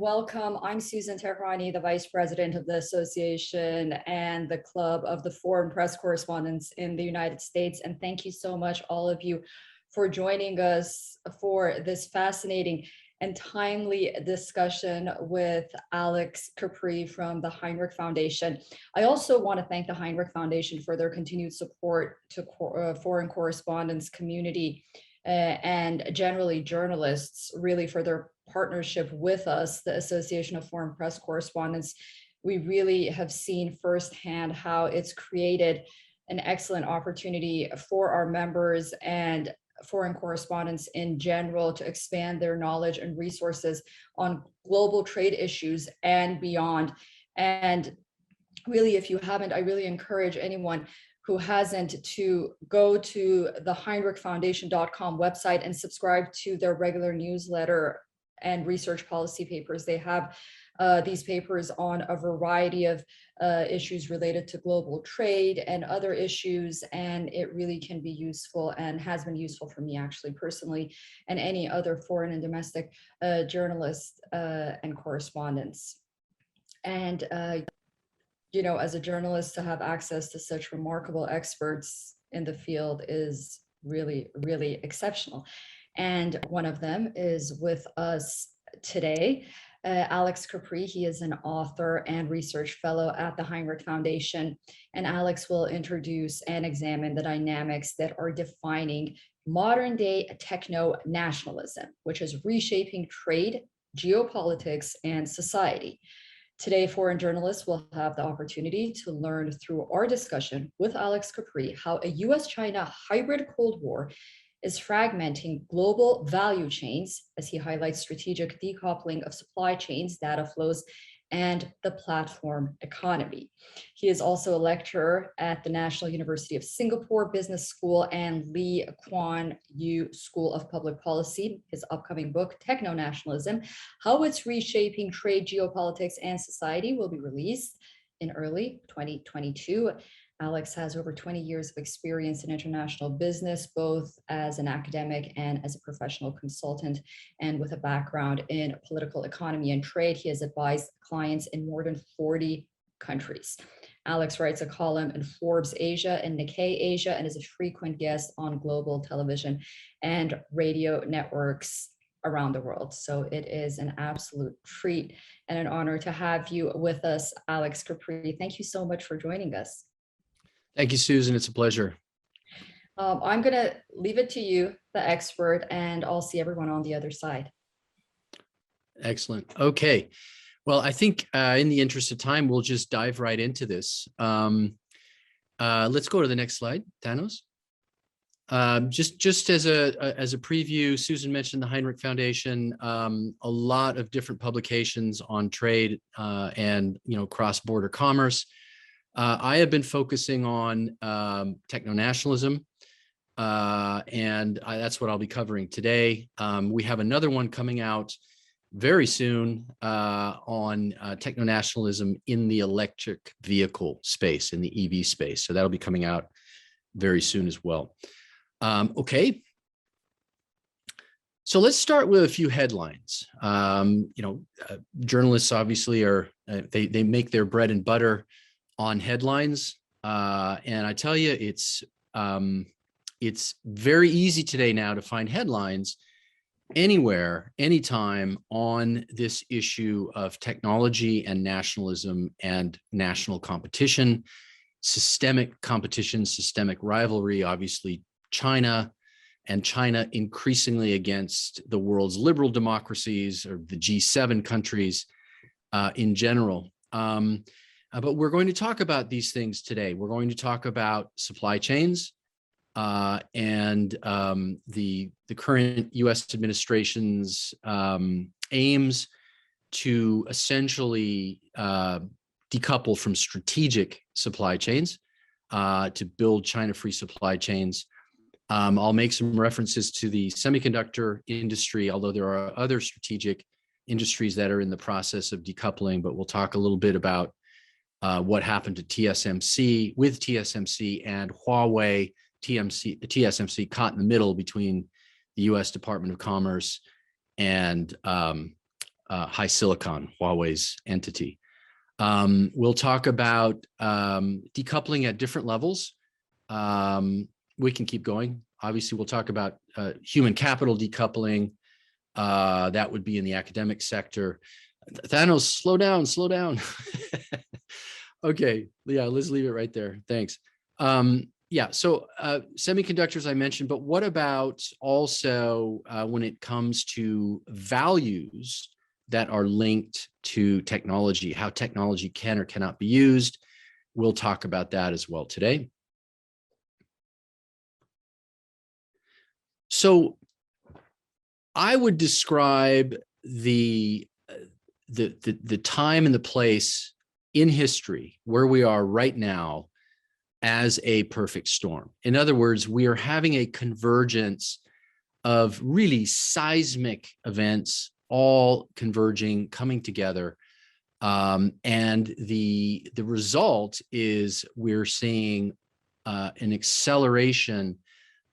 welcome. I'm Susan Tehrani, the Vice President of the Association and the Club of the Foreign Press Correspondents in the United States. And thank you so much, all of you, for joining us for this fascinating and timely discussion with Alex Capri from the Hinrich Foundation. I also want to thank the Hinrich Foundation for their continued support to foreign correspondents community and generally journalists, really for their partnership with us, the Association of Foreign Press Correspondents. We really have seen firsthand how it's created an excellent opportunity for our members and foreign correspondents in general to expand their knowledge and resources on global trade issues and beyond. And really, if you haven't, I really encourage anyone who hasn't to go to the HeinrichFoundation.com website and subscribe to their regular newsletter and research policy papers. They have these papers on a variety of issues related to global trade and other issues, and it really can be useful and has been useful for me actually personally and any other foreign and domestic journalists and correspondents. And you know, as a journalist, to have access to such remarkable experts in the field is really, really exceptional. And one of them is with us today, Alex Capri. He is an author and research fellow at the Hinrich Foundation. And Alex will introduce and examine the dynamics that are defining modern day techno-nationalism, which is reshaping trade, geopolitics, and society. Today, foreign journalists will have the opportunity to learn through our discussion with Alex Capri how a US-China hybrid Cold War is fragmenting global value chains, as he highlights strategic decoupling of supply chains, data flows, and the platform economy. He is also a lecturer at the National University of Singapore Business School and Lee Kuan Yew School of Public Policy. His upcoming book, Techno-Nationalism, How It's Reshaping Trade, Geopolitics, and Society, will be released in early 2022. Alex has over 20 years of experience in international business, both as an academic and as a professional consultant. And with a background in political economy and trade, he has advised clients in more than 40 countries. Alex writes a column in Forbes Asia and Nikkei Asia and is a frequent guest on global television and radio networks around the world. So it is an absolute treat and an honor to have you with us, Alex Capri. Thank you so much for joining us. Thank you, Susan. It's a pleasure. I'm going to leave it to you, the expert, and I'll see everyone on the other side. Excellent. Okay. Well, I think in the interest of time, we'll just dive right into this. Let's go to the next slide, Thanos. Just as a preview, Susan mentioned the Hinrich Foundation, a lot of different publications on trade and cross-border commerce. I have been focusing on techno-nationalism, and that's what I'll be covering today. We have another one coming out very soon on techno-nationalism in the electric vehicle space, in the EV space. So that'll be coming out very soon as well. Okay. So let's start with a few headlines. Journalists obviously they make their bread and butter on headlines, and I tell you, it's very easy today now to find headlines anywhere, anytime on this issue of technology and nationalism and national competition, systemic rivalry, obviously China increasingly against the world's liberal democracies or the G7 countries in general. But we're going to talk about these things today. We're going to talk about supply chains and the current U.S. administration's aims to essentially decouple from strategic supply chains to build China-free supply chains. I'll make some references to the semiconductor industry, although there are other strategic industries that are in the process of decoupling, but we'll talk a little bit about what happened to TSMC and Huawei. TSMC caught in the middle between the U.S. Department of Commerce and HiSilicon, Huawei's entity. We'll talk about decoupling at different levels. We can keep going. Obviously, we'll talk about human capital decoupling. That would be in the academic sector. Thanos, slow down, slow down. Okay, yeah, let's leave it right there. Thanks. Yeah, so semiconductors I mentioned, but what about also when it comes to values that are linked to technology, how technology can or cannot be used? We'll talk about that as well today. So I would describe the time and the place in history where we are right now as a perfect storm. In other words, we are having a convergence of really seismic events, all converging, coming together. And the result is we're seeing an acceleration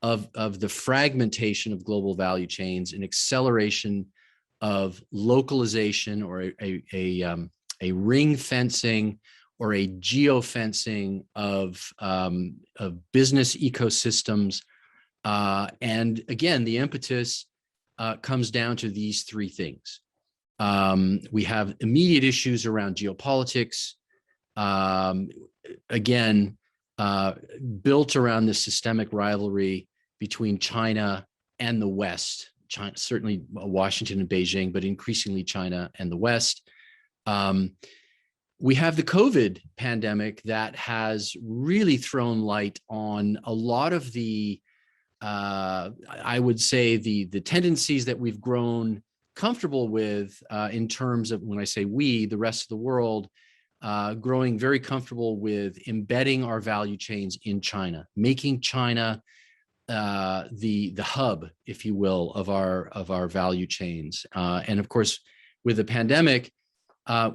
of the fragmentation of global value chains, an acceleration of localization or a ring fencing or a geofencing of business ecosystems. And again, the impetus comes down to these three things. We have immediate issues around geopolitics, again, built around this systemic rivalry between China and the West. China, certainly Washington and Beijing, but increasingly China and the West. We have the COVID pandemic that has really thrown light on a lot of the, I would say, the tendencies that we've grown comfortable with in terms of, when I say we, the rest of the world, growing very comfortable with embedding our value chains in China, making China the hub, if you will, of our value chains. And of course, with the pandemic,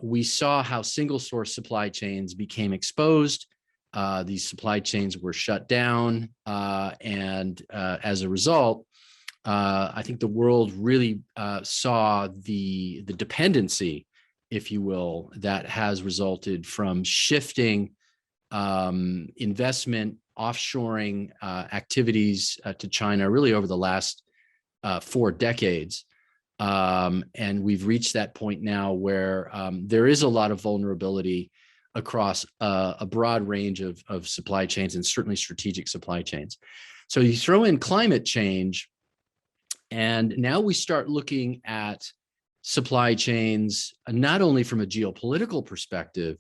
we saw how single source supply chains became exposed. These supply chains were shut down. And as a result, I think the world really saw the dependency, if you will, that has resulted from shifting investment, offshoring activities to China really over the last 4 decades. And we've reached that point now where there is a lot of vulnerability across a broad range of supply chains and certainly strategic supply chains. So you throw in climate change, and now we start looking at supply chains, not only from a geopolitical perspective,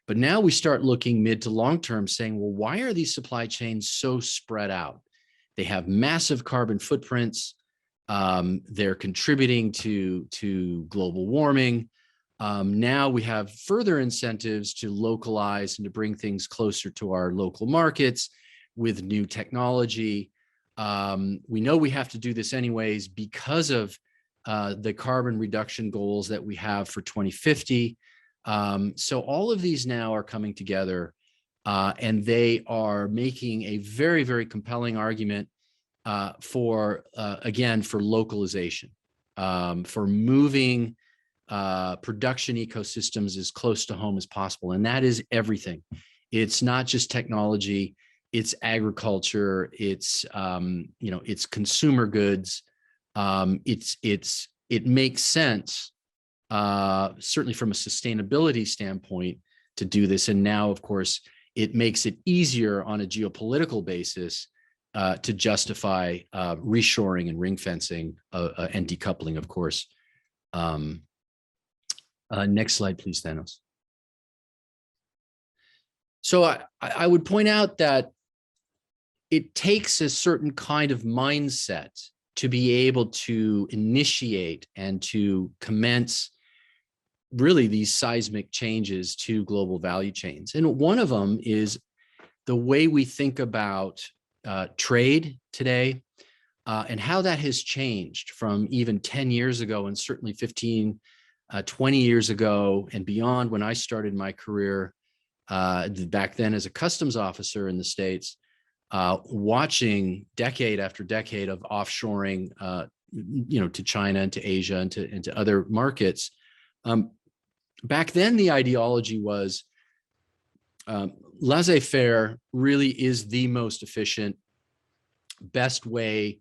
but now we start looking mid to long term saying, well, why are these supply chains so spread out? They have massive carbon footprints. They're contributing to global warming. Now we have further incentives to localize and to bring things closer to our local markets with new technology. We know we have to do this anyways because of the carbon reduction goals that we have for 2050. So all of these now are coming together, and they are making a very, very compelling argument again, for localization, for moving production ecosystems as close to home as possible. And that is everything. It's not just technology, it's agriculture, it's, it's consumer goods. It makes sense, certainly from a sustainability standpoint, to do this. And now, of course, it makes it easier on a geopolitical basis to justify reshoring and ring fencing and decoupling, of course. Next slide, please, Thanos. So I would point out that it takes a certain kind of mindset to be able to initiate and to commence really these seismic changes to global value chains. And one of them is the way we think about trade today, and how that has changed from even 10 years ago, and certainly 15, 20 years ago and beyond, when I started my career back then as a customs officer in the States, watching decade after decade of offshoring, to China and to Asia and to other markets Um, Back then, the ideology was laissez-faire really is the most efficient, best way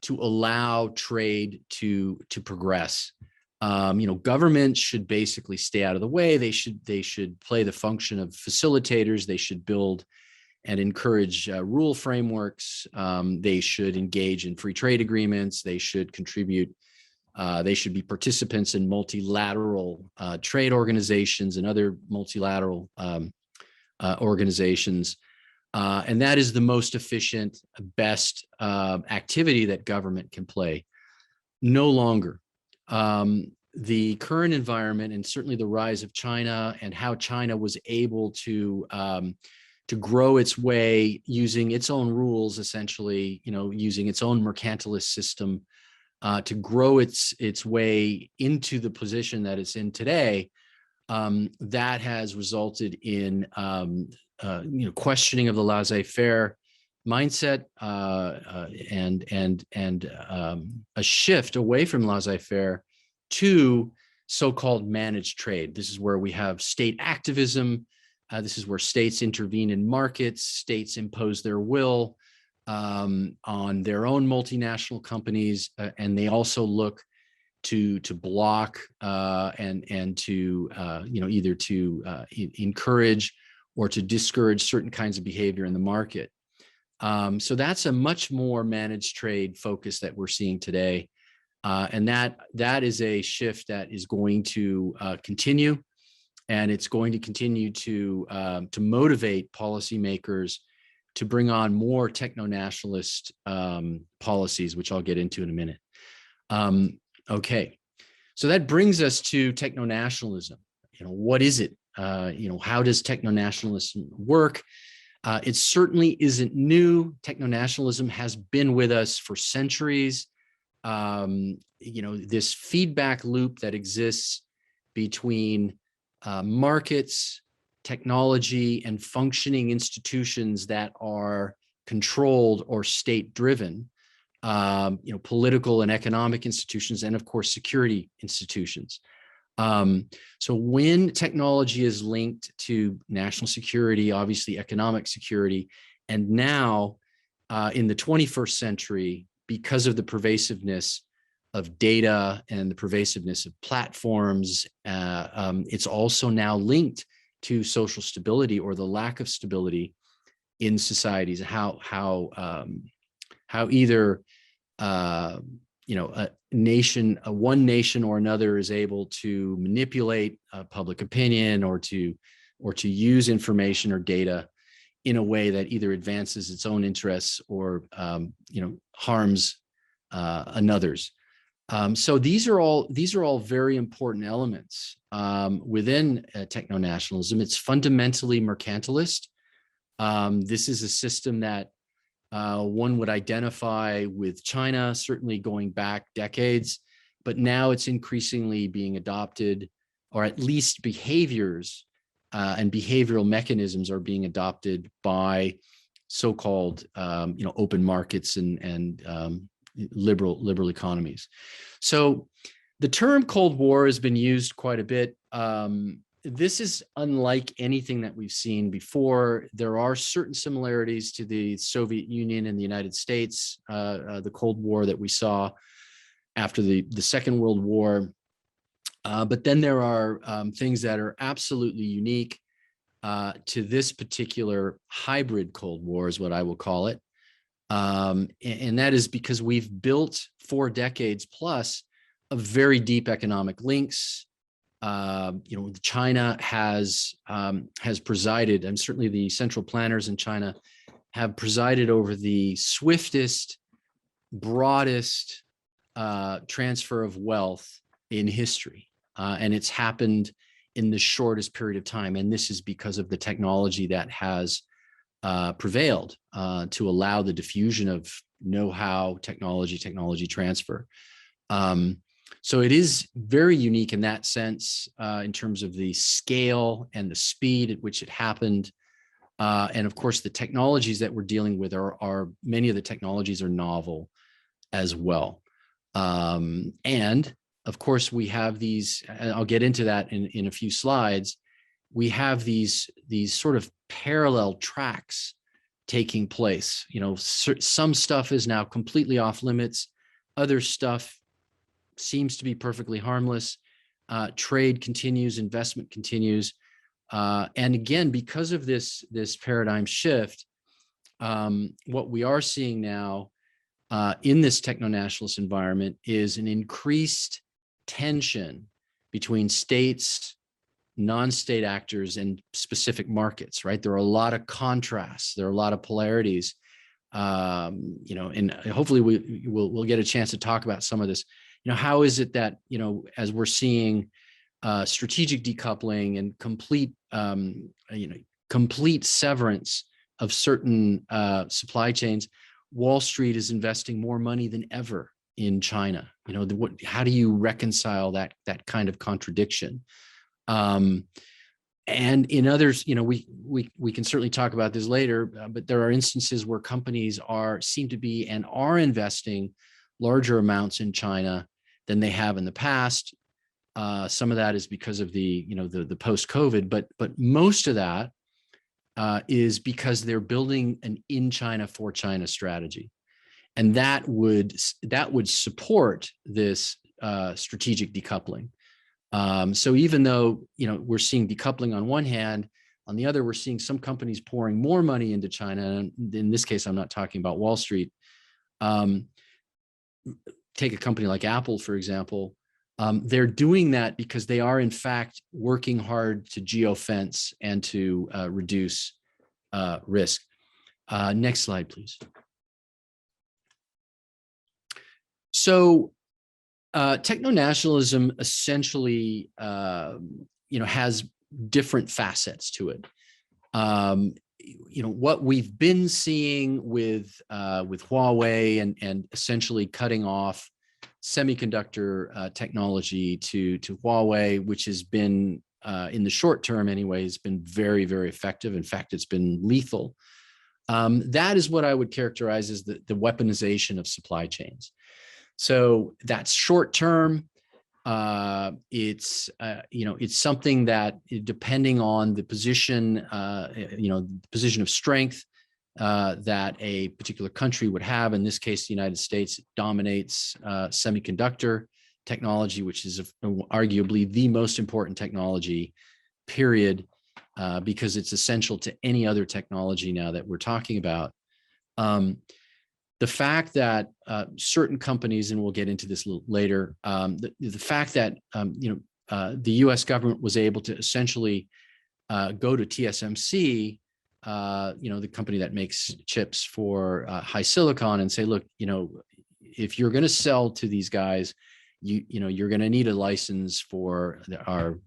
to allow trade to progress. Governments should basically stay out of the way. They should play the function of facilitators. They should build and encourage rule frameworks. They should engage in free trade agreements. They should contribute. They should be participants in multilateral trade organizations and other multilateral organizations. And that is the most efficient, best activity that government can play. No longer. The current environment, and certainly the rise of China and how China was able to grow its way using its own rules, essentially, using its own mercantilist system to grow its way into the position that it's in today, that has resulted in questioning of the laissez-faire mindset and a shift away from laissez-faire to so-called managed trade. This is where we have state activism. This is where states intervene in markets. States impose their will on their own multinational companies, and they also look to block and to either to encourage or to discourage certain kinds of behavior in the market. So that's a much more managed trade focus that we're seeing today, and that is a shift that is going to continue, and it's going to continue to motivate policymakers to bring on more techno-nationalist policies, which I'll get into in a minute. Okay, so that brings us to techno-nationalism. What is it? How does techno-nationalism work? It certainly isn't new. Techno-nationalism has been with us for centuries. This feedback loop that exists between markets, technology, and functioning institutions that are controlled or state-driven, political and economic institutions, and of course, security institutions. So when technology is linked to national security, obviously economic security, and now in the 21st century, because of the pervasiveness of data and the pervasiveness of platforms, it's also now linked to social stability or the lack of stability in societies. How either one nation or another is able to manipulate public opinion or to use information or data in a way that either advances its own interests or harms another's. So these are all very important elements within techno-nationalism. It's fundamentally mercantilist. This is a system that one would identify with China, certainly going back decades, but now it's increasingly being adopted, or at least behaviors and behavioral mechanisms are being adopted by so-called open markets and liberal economies. So the term Cold War has been used quite a bit. This is unlike anything that we've seen before. There are certain similarities to the Soviet Union and the United States, the Cold War that we saw after the Second World War. But then there are things that are absolutely unique to this particular hybrid Cold War, is what I will call it. And that is because we've built for decades plus of very deep economic links. China has presided, and certainly the central planners in China have presided over the swiftest, broadest transfer of wealth in history. And it's happened in the shortest period of time. And this is because of the technology that has prevailed to allow the diffusion of know-how, technology transfer. So it is very unique in that sense, in terms of the scale and the speed at which it happened. And of course, the technologies that we're dealing with are many of the technologies are novel as well. And of course, we have these, and I'll get into that in a few slides. We have these sort of parallel tracks taking place. Some stuff is now completely off limits. Other stuff seems to be perfectly harmless. Trade continues, investment continues. And again, because of this paradigm shift, what we are seeing now in this techno-nationalist environment is an increased tension between states, non-state actors, and specific markets, right? There are a lot of contrasts. There are a lot of polarities. And hopefully we'll get a chance to talk about some of this. How is it that, as we're seeing strategic decoupling and complete severance of certain supply chains, Wall Street is investing more money than ever in China. How do you reconcile that kind of contradiction? And in others, we can certainly talk about this later, but there are instances where companies seem to be and are investing larger amounts in China than they have in the past. Some of that is because of the post-COVID, but most of that is because they're building an in China for China strategy, and that would support this strategigic decoupling. So even though we're seeing decoupling on one hand, on the other we're seeing some companies pouring more money into China. And in this case, I'm not talking about Wall Street. Take a company like Apple, for example. They're doing that because they are in fact working hard to geofence and to reduce risk. Next slide, please. So techno-nationalism essentially, has different facets to it. What we've been seeing with Huawei and essentially cutting off semiconductor technology to Huawei, which has been in the short term anyway, has been very, very effective. In fact, it's been lethal. That is what I would characterize as the weaponization of supply chains. So that's short term. It's something that, depending on the position, the position of strength that a particular country would have. In this case, the United States dominates semiconductor technology, which is arguably the most important technology, period, because it's essential to any other technology now that we're talking about. The fact that certain companies, and we'll get into this a little later, the fact that the U.S. government was able to essentially go to TSMC, the company that makes chips for high silicon, and say, look, if you're going to sell to these guys, you're going to need a license for our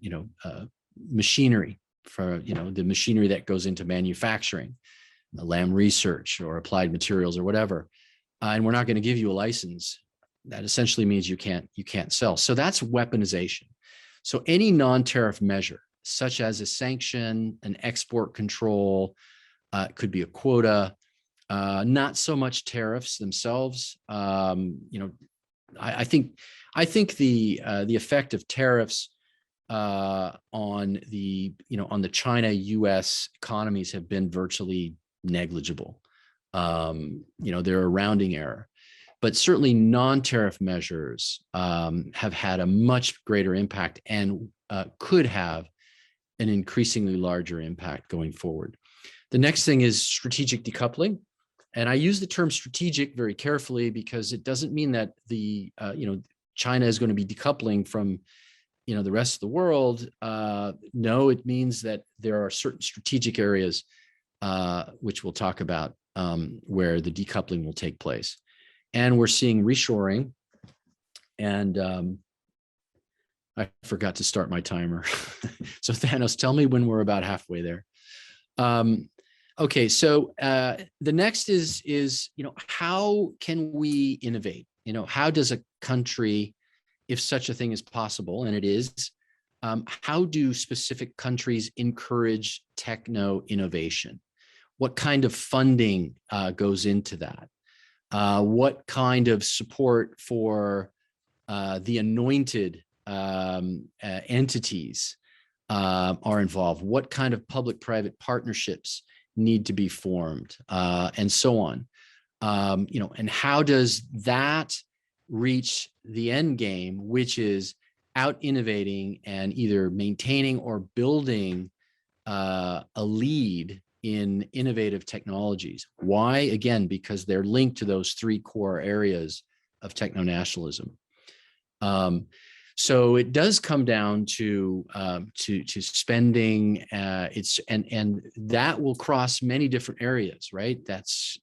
machinery, for the machinery that goes into manufacturing, Lam Research or Applied Materials or whatever. And we're not going to give you a license. That essentially means you can't sell. So that's weaponization. So any non-tariff measure, such as a sanction, an export control, could be a quota, not so much tariffs themselves. I think the effect of tariffs on the China-U.S. economies have been virtually negligible. They're a rounding error, but certainly non-tariff measures have had a much greater impact and could have an increasingly larger impact going forward. The next thing is strategic decoupling. And I use the term strategic very carefully because it doesn't mean that China is going to be decoupling from the rest of the world. No, it means that there are certain strategic areas which we'll talk about where the decoupling will take place. And we're seeing reshoring. And I forgot to start my timer. So Thanos, tell me when we're about halfway there. Okay, so the next is how can we innovate? How does a country, if such a thing is possible, and it is, how do specific countries encourage techno-innovation? What kind of funding goes into that? What kind of support for the anointed entities are involved, what kind of public-private partnerships need to be formed, and so on. And how does that reach the end game, which is out innovating and either maintaining or building a lead in innovative technologies. Why? Again, because they're linked to those three core areas of techno-nationalism. So it does come down to spending. And that will cross many different areas, right? That's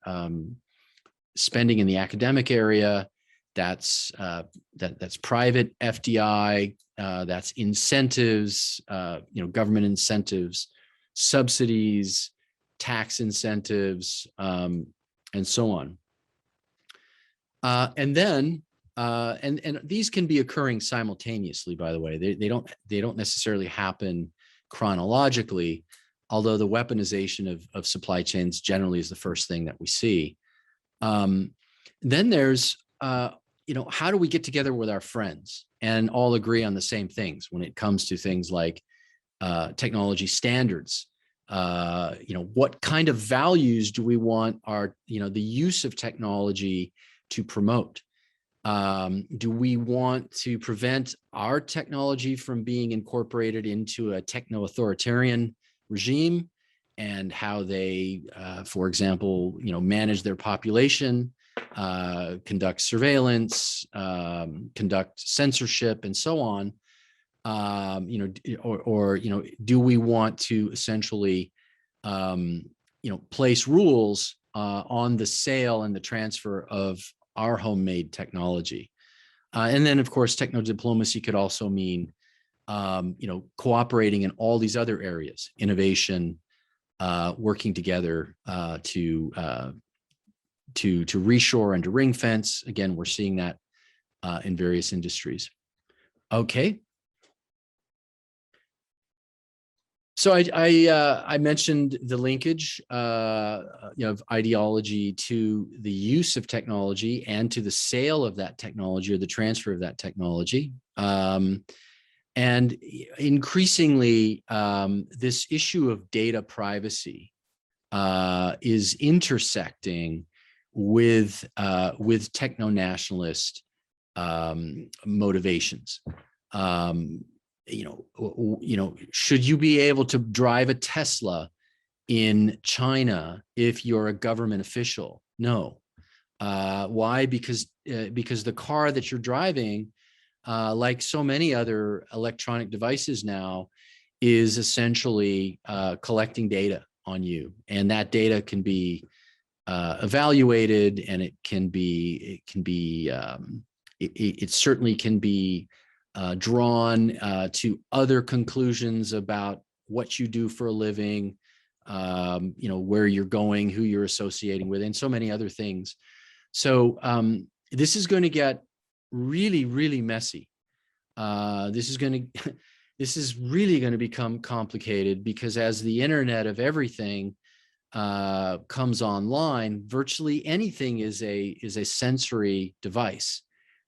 spending in the academic area. That's private FDI. That's incentives. Government incentives, subsidies, tax incentives, and so on. And then. And these can be occurring simultaneously, by the way. They don't necessarily happen chronologically, although the weaponization of supply chains generally is the first thing that we see. Then there's, how do we get together with our friends and all agree on the same things when it comes to things like technology standards? What kind of values do we want our, the use of technology to promote? Do we want to prevent our technology from being incorporated into a techno-authoritarian regime and how they, for example, manage their population, conduct surveillance, conduct censorship, and so on? Do we want to essentially, place rules on the sale and the transfer of our homemade technology? And then, of course, techno-diplomacy could also mean, cooperating in all these other areas, innovation, working together to reshore and to ring fence. Again, we're seeing that in various industries. Okay. So I mentioned the linkage of ideology to the use of technology and to the sale of that technology or the transfer of that technology. And increasingly, this issue of data privacy is intersecting with techno-nationalist motivations. Should you be able to drive a Tesla in China if you're a government official? No. Why? Because the car that you're driving, like so many other electronic devices now, is essentially collecting data on you, and that data can be evaluated, and it certainly can be drawn to other conclusions about what you do for a living, where you're going, who you're associating with, and so many other things. So this is going to get really, really messy. This is really going to become complicated, because as the Internet of everything comes online, virtually anything is a sensory device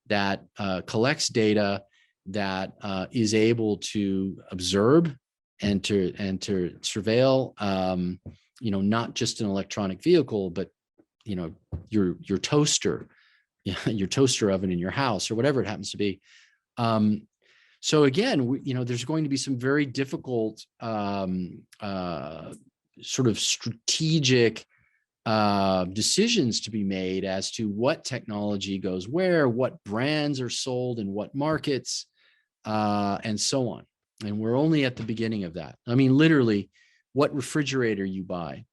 that collects data, that is able to observe and to surveil, not just an electronic vehicle, but your toaster, your toaster oven in your house, or whatever it happens to be. So again, there's going to be some very difficult sort of strategic decisions to be made as to what technology goes where, what brands are sold in what markets, and so on. And we're only at the beginning of that. I mean, literally, what refrigerator you buy,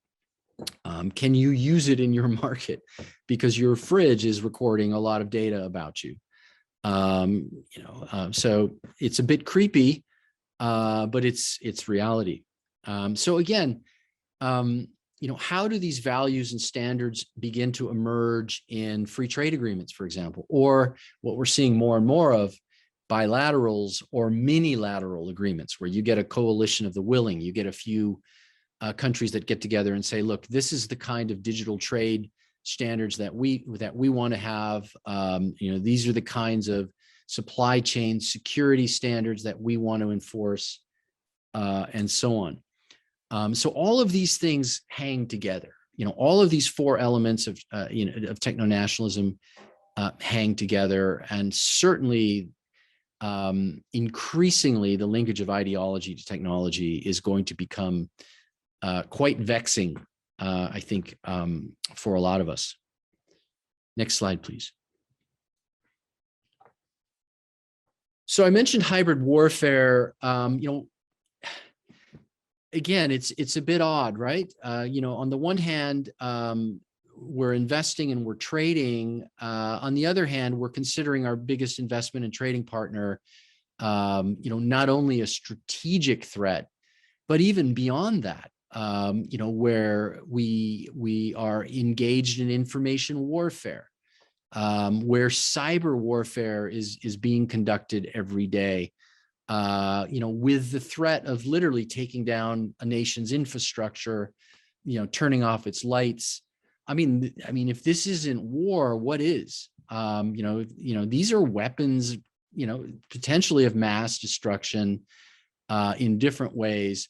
can you use it in your market? Because your fridge is recording a lot of data about you. So it's a bit creepy, but it's reality. So again, how do these values and standards begin to emerge in free trade agreements, for example, or what we're seeing more and more of, bilaterals or mini-lateral agreements, where you get a coalition of the willing, you get a few countries that get together and say, look, this is the kind of digital trade standards that we want to have. These are the kinds of supply chain security standards that we want to enforce, and so on. So all of these things hang together. All of these four elements of of techno-nationalism hang together, and certainly increasingly the linkage of ideology to technology is going to become quite vexing, I think, for a lot of us. Next slide, please. So I mentioned hybrid warfare. Again, it's a bit odd, right? On the one hand, we're investing and we're trading. On the other hand, we're considering our biggest investment and trading partner, not only a strategic threat, but even beyond that, where we are engaged in information warfare, where cyber warfare is being conducted every day, with the threat of literally taking down a nation's infrastructure, turning off its lights. I mean, if this isn't war, what is? These are weapons, potentially of mass destruction in different ways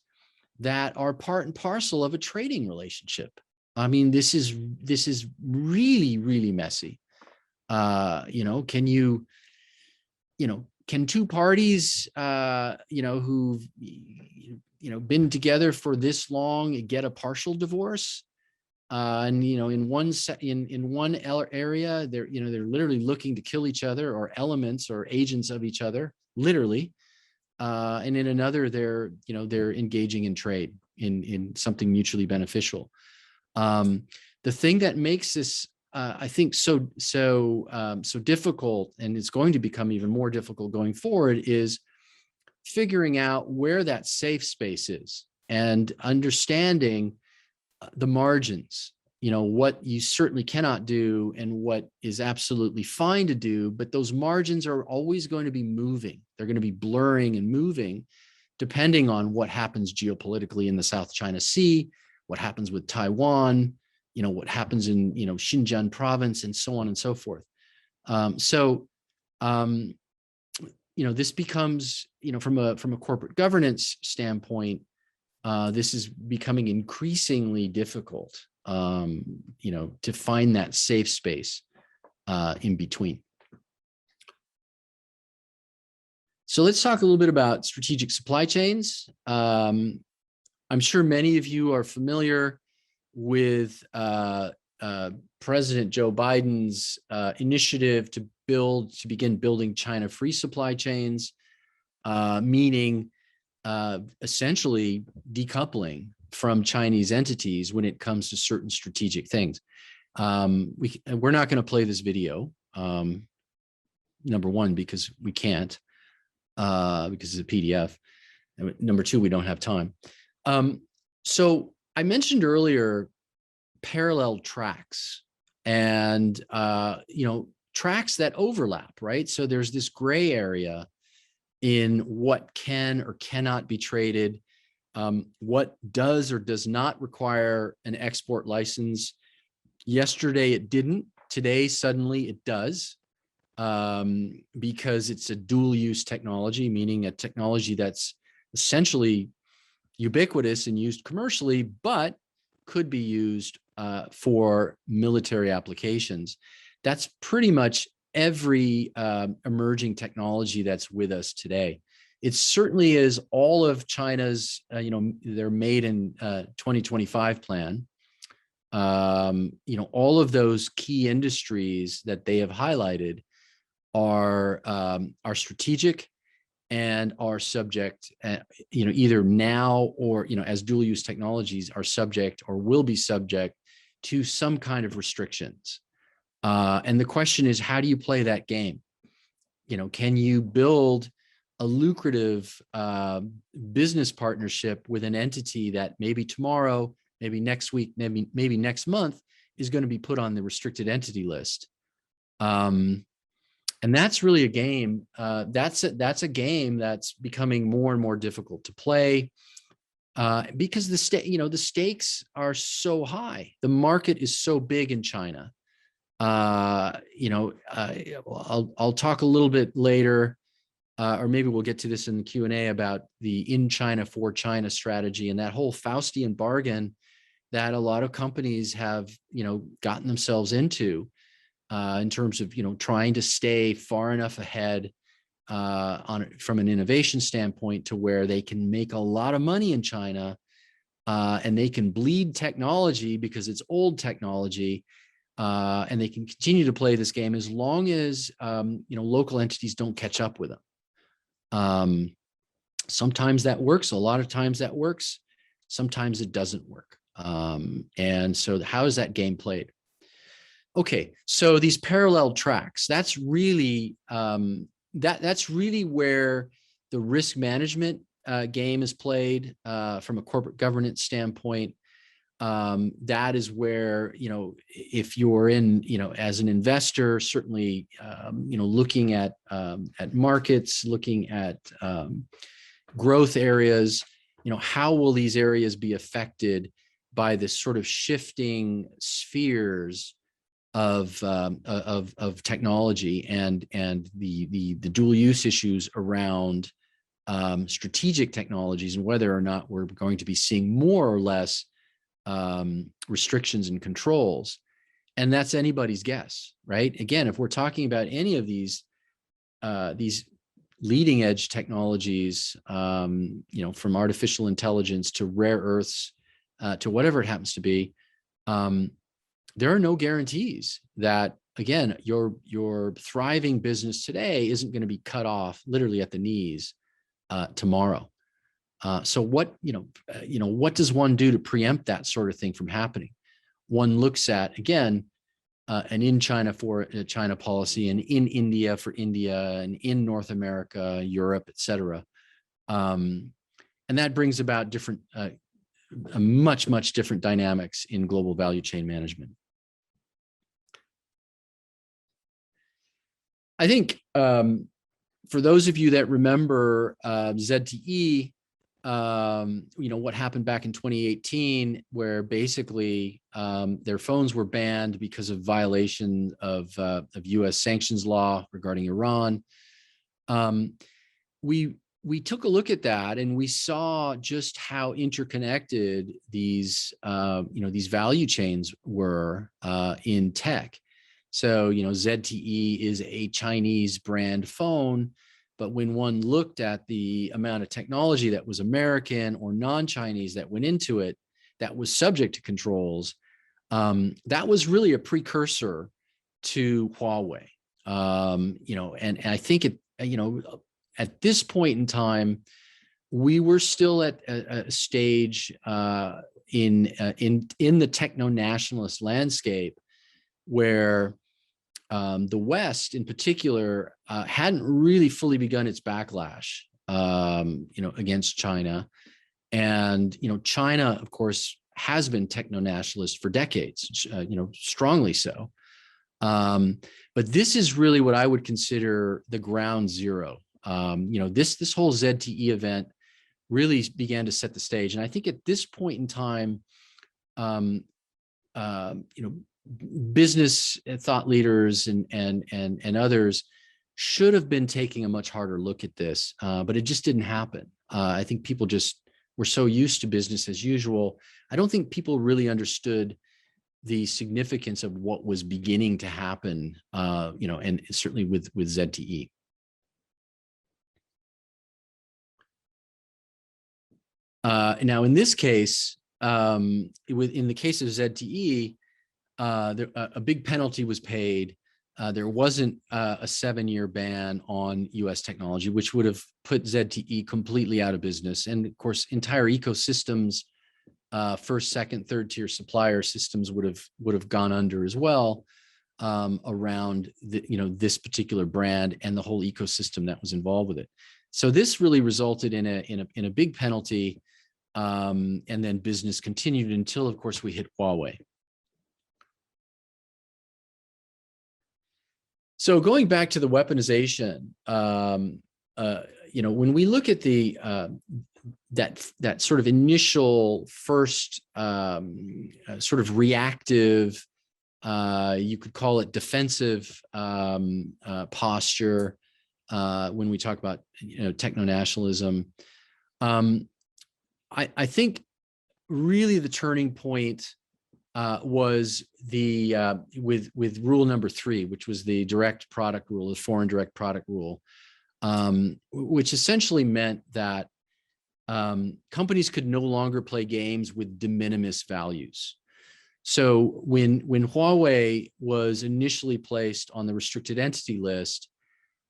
that are part and parcel of a trading relationship. I mean, this is really, really messy. Can two parties, who've, been together for this long get a partial divorce? And in one area, they're literally looking to kill each other, or elements or agents of each other, literally. And in another, they're engaging in trade in something mutually beneficial. The thing that makes this, I think, so difficult, and it's going to become even more difficult going forward, is figuring out where that safe space is and understanding the margins, what you certainly cannot do and what is absolutely fine to do, but those margins are always going to be moving. They're going to be blurring and moving depending on what happens geopolitically in the South China Sea, what happens with Taiwan, what happens in, Xinjiang province, and so on and so forth. This becomes, from a corporate governance standpoint, this is becoming increasingly difficult, to find that safe space in between. So let's talk a little bit about strategic supply chains. I'm sure many of you are familiar with President Joe Biden's initiative to begin building China-free supply chains, meaning essentially decoupling from Chinese entities when it comes to certain strategic things. We're not going to play this video, number one, because we can't, because it's a PDF. And number two, we don't have time. So I mentioned earlier parallel tracks and, tracks that overlap, right? So there's this gray area in what can or cannot be traded, what does or does not require an export license. Yesterday it didn't, today suddenly it does, because it's a dual use technology, meaning a technology that's essentially ubiquitous and used commercially, but could be used for military applications. That's pretty much every emerging technology that's with us today. It certainly is all of China's, their Made in 2025 plan. All of those key industries that they have highlighted are strategic and are subject, either now or, as dual use technologies, are subject or will be subject to some kind of restrictions. And the question is, how do you play that game? Can you build a lucrative business partnership with an entity that maybe tomorrow, maybe next week, maybe next month is going to be put on the restricted entity list? And that's really a game. That's a game that's becoming more and more difficult to play because the stakes are so high. The market is so big in China. I'll talk a little bit later, or maybe we'll get to this in the Q&A, about the in China for China strategy and that whole Faustian bargain that a lot of companies have, gotten themselves into in terms of, trying to stay far enough ahead from an innovation standpoint to where they can make a lot of money in China, and they can bleed technology because it's old technology, and they can continue to play this game as long as local entities don't catch up with them. Sometimes that works. A lot of times that works. Sometimes it doesn't work. And so how is that game played? Okay, so these parallel tracks, that's really that's really where the risk management game is played from a corporate governance standpoint. That is where, if you're in, as an investor, certainly, looking at markets, looking at growth areas, how will these areas be affected by this sort of shifting spheres of technology and the dual use issues around strategic technologies, and whether or not we're going to be seeing more or less restrictions and controls. And that's anybody's guess, right? Again, if we're talking about any of these leading edge technologies, from artificial intelligence to rare earths, to whatever it happens to be, there are no guarantees that, again, your thriving business today isn't going to be cut off literally at the knees tomorrow. So what does one do to preempt that sort of thing from happening? One looks at, again, an in China for China policy, and in India for India, and in North America, Europe, et cetera. And that brings about different, much different dynamics in global value chain management. I think for those of you that remember ZTE, what happened back in 2018, where basically their phones were banned because of violation of U.S. sanctions law regarding Iran. We took a look at that, and we saw just how interconnected these value chains were in tech. So, ZTE is a Chinese brand phone, but when one looked at the amount of technology that was American or non-Chinese that went into it, that was subject to controls, that was really a precursor to Huawei. And I think at this point in time, we were still at a stage in the techno-nationalist landscape where the West, in particular, hadn't really fully begun its backlash, against China, and China, of course, has been techno-nationalist for decades, strongly so. But this is really what I would consider the ground zero. This whole ZTE event really began to set the stage, and I think at this point in time, business thought leaders and others should have been taking a much harder look at this, but it just didn't happen. I think people just were so used to business as usual. I don't think people really understood the significance of what was beginning to happen, and certainly with ZTE. Now, in this case, in the case of ZTE, a big penalty was paid. There wasn't a 7-year ban on U.S. technology, which would have put ZTE completely out of business. And of course, entire ecosystems, first, second, third tier supplier systems would have gone under as well, around this particular brand and the whole ecosystem that was involved with it. So this really resulted in a big penalty, and then business continued until, of course, we hit Huawei. So going back to the weaponization, when we look at the that sort of initial first sort of reactive You could call it defensive posture when we talk about techno-nationalism. I think really the turning point was the with rule number 3, which was the direct product rule, the foreign direct product rule, which essentially meant that companies could no longer play games with de minimis values. So when Huawei was initially placed on the restricted entity list,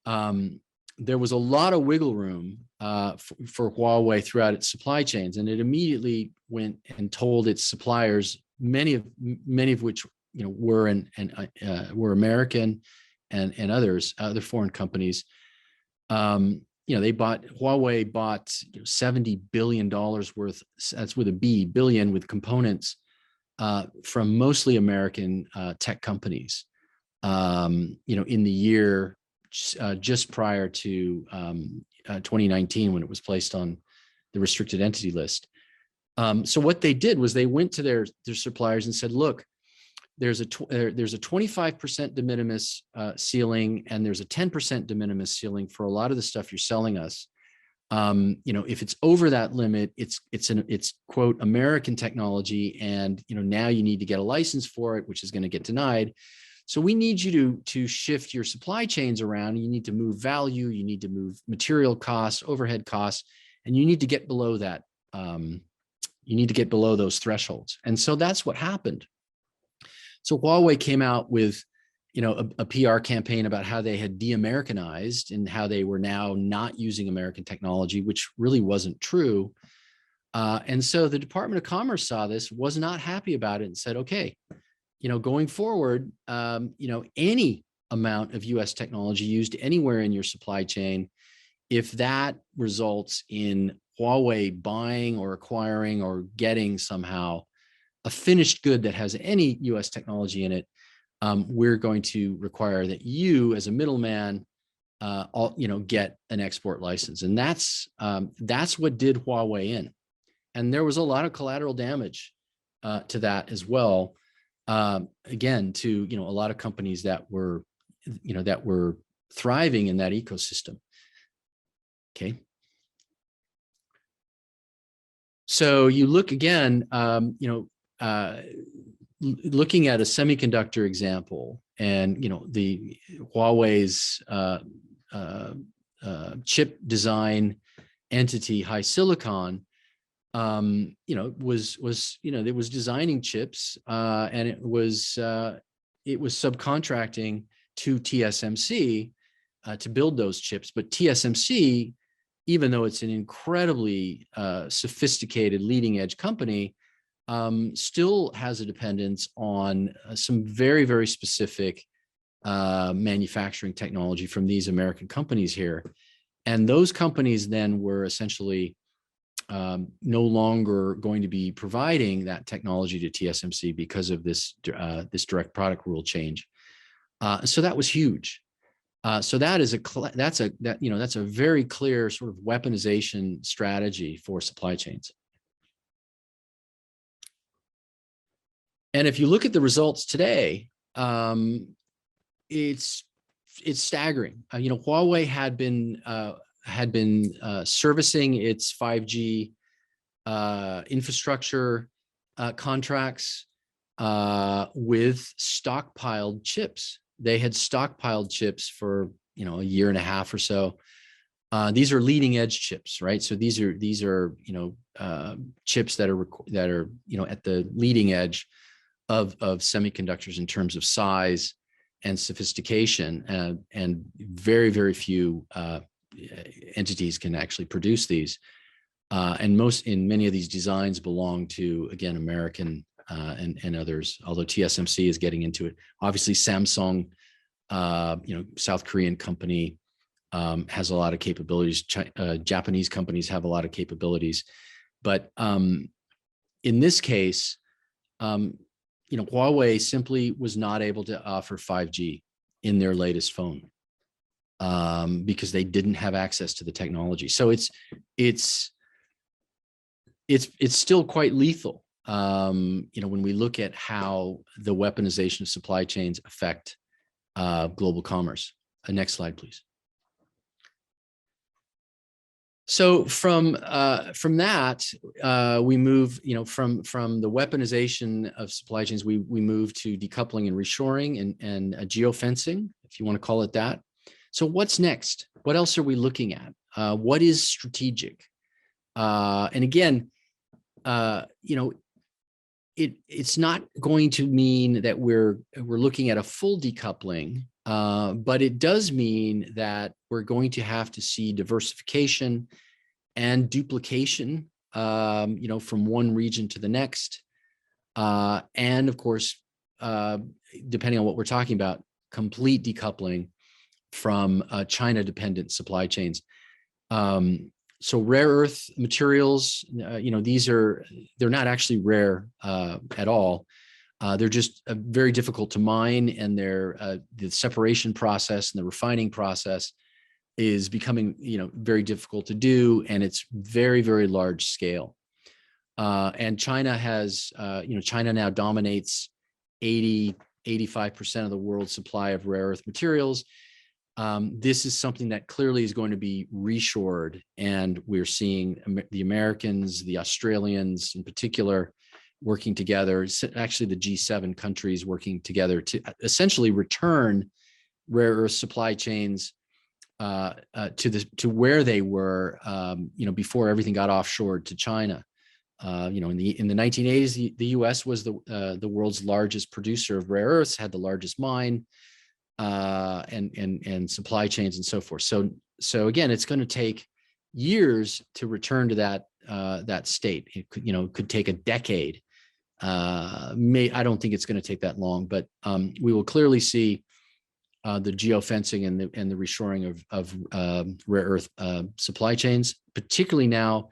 there was a lot of wiggle room for Huawei throughout its supply chains, and it immediately went and told its suppliers, many of which were American and other foreign companies. Huawei bought $70 billion worth, that's with a B, billion, with components from mostly American tech companies, in the year just prior to 2019, when it was placed on the restricted entity list. So what they did was they went to their suppliers and said, look, there's a 25% de minimis ceiling, and there's a 10% de minimis ceiling for a lot of the stuff you're selling us. If it's over that limit, it's quote American technology, and now you need to get a license for it, which is going to get denied. So we need you to shift your supply chains around. You need to move value, you need to move material costs, overhead costs, and you need to get below that. You need to get below those thresholds. And so that's what happened. So Huawei came out with, a PR campaign about how they had de-Americanized and how they were now not using American technology, which really wasn't true. And so the Department of Commerce saw this, was not happy about it, and said, okay, going forward, any amount of US technology used anywhere in your supply chain, if that results in Huawei buying or acquiring or getting somehow a finished good that has any US technology in it, we're going to require that you, as a middleman, get an export license. And that's what did Huawei in. And there was a lot of collateral damage to that as well. Again, to a lot of companies that were thriving in that ecosystem. Okay. So you look again, looking at a semiconductor example, and the Huawei's chip design entity, HiSilicon, it was designing chips, and it was subcontracting to TSMC to build those chips. But TSMC, even though it's an incredibly sophisticated leading edge company, still has a dependence on some very, very specific manufacturing technology from these American companies here. And those companies then were essentially no longer going to be providing that technology to TSMC because of this direct product rule change. So that was huge. So that's a very clear sort of weaponization strategy for supply chains. And if you look at the results today, it's staggering. Huawei had been servicing its 5G infrastructure contracts with stockpiled chips. They had stockpiled chips for a year and a half or so. These are leading edge chips, right? So these are chips that are at the leading edge of semiconductors in terms of size and sophistication, and very, very few entities can actually produce these. And many of these designs belong to, again, American and others, although TSMC is getting into it. Obviously, Samsung, South Korean company, has a lot of capabilities. Japanese companies have a lot of capabilities. But in this case, Huawei simply was not able to offer 5G in their latest phone because they didn't have access to the technology. So it's still quite lethal. when we look at how the weaponization of supply chains affect global commerce. Next slide, please. So from that, we move, from the weaponization of supply chains, we move to decoupling and reshoring and geofencing, if you want to call it that. So what's next? What else are we looking at? What is strategic? And again, it's not going to mean that we're looking at a full decoupling, but it does mean that we're going to have to see diversification and duplication, from one region to the next. And of course, depending on what we're talking about, complete decoupling from China-dependent supply chains. So rare earth materials, they're not actually rare at all. They're just very difficult to mine, and the separation process and the refining process is becoming, very difficult to do, and it's very, very large scale. And China has, China now dominates 85% of the world's supply of rare earth materials. This is something that clearly is going to be reshored, and we're seeing the Americans, the Australians in particular, working together, actually the G7 countries working together to essentially return rare earth supply chains to where they were, before everything got offshored to China. In the 1980s, the U.S. was the world's largest producer of rare earths, had the largest mine, and supply chains and so forth. So again, it's going to take years to return to that state. It could take a decade. I don't think it's going to take that long, but we will clearly see the geofencing and the reshoring of rare earth supply chains, particularly now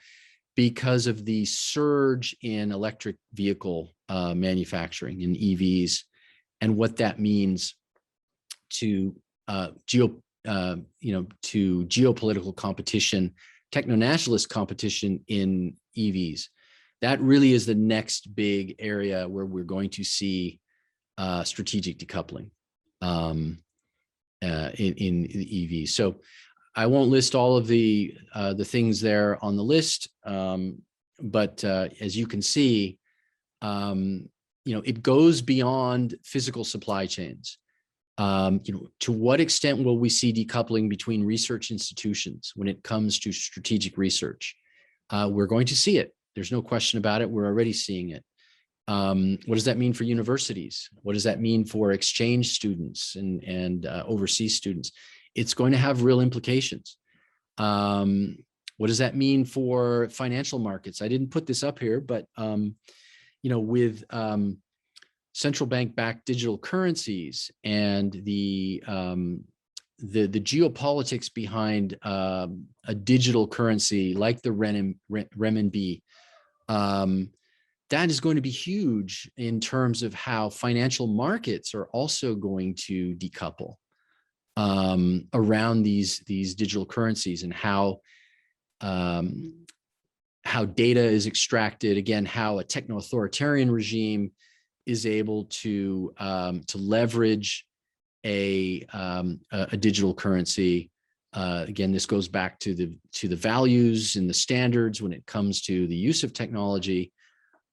because of the surge in electric vehicle manufacturing in EVs, and what that means to geopolitical competition, techno-nationalist competition in EVs. That really is the next big area where we're going to see strategic decoupling in the EV. So I won't list all of the things there on the list, but as you can see, it goes beyond physical supply chains. To what extent will we see decoupling between research institutions when it comes to strategic research? We're going to see it. There's no question about it. We're already seeing it. What does that mean for universities? What does that mean for exchange students and overseas students? It's going to have real implications. What does that mean for financial markets? I didn't put this up here, but with central bank-backed digital currencies and the geopolitics behind a digital currency like the renminbi, that is going to be huge in terms of how financial markets are also going to decouple around these digital currencies, and how data is extracted. Again, how a techno-authoritarian regime is able to leverage a digital currency. Again, this goes back to the values and the standards when it comes to the use of technology,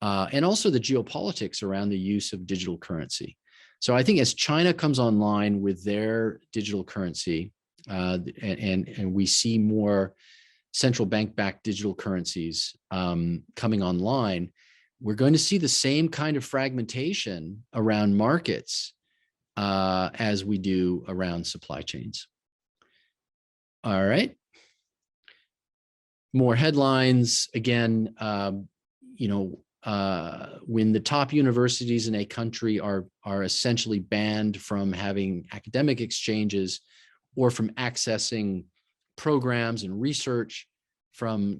and also the geopolitics around the use of digital currency. So I think as China comes online with their digital currency, and we see more central bank-backed digital currencies coming online, we're going to see the same kind of fragmentation around markets as we do around supply chains. All right. More headlines. Again, when the top universities in a country are essentially banned from having academic exchanges or from accessing programs and research from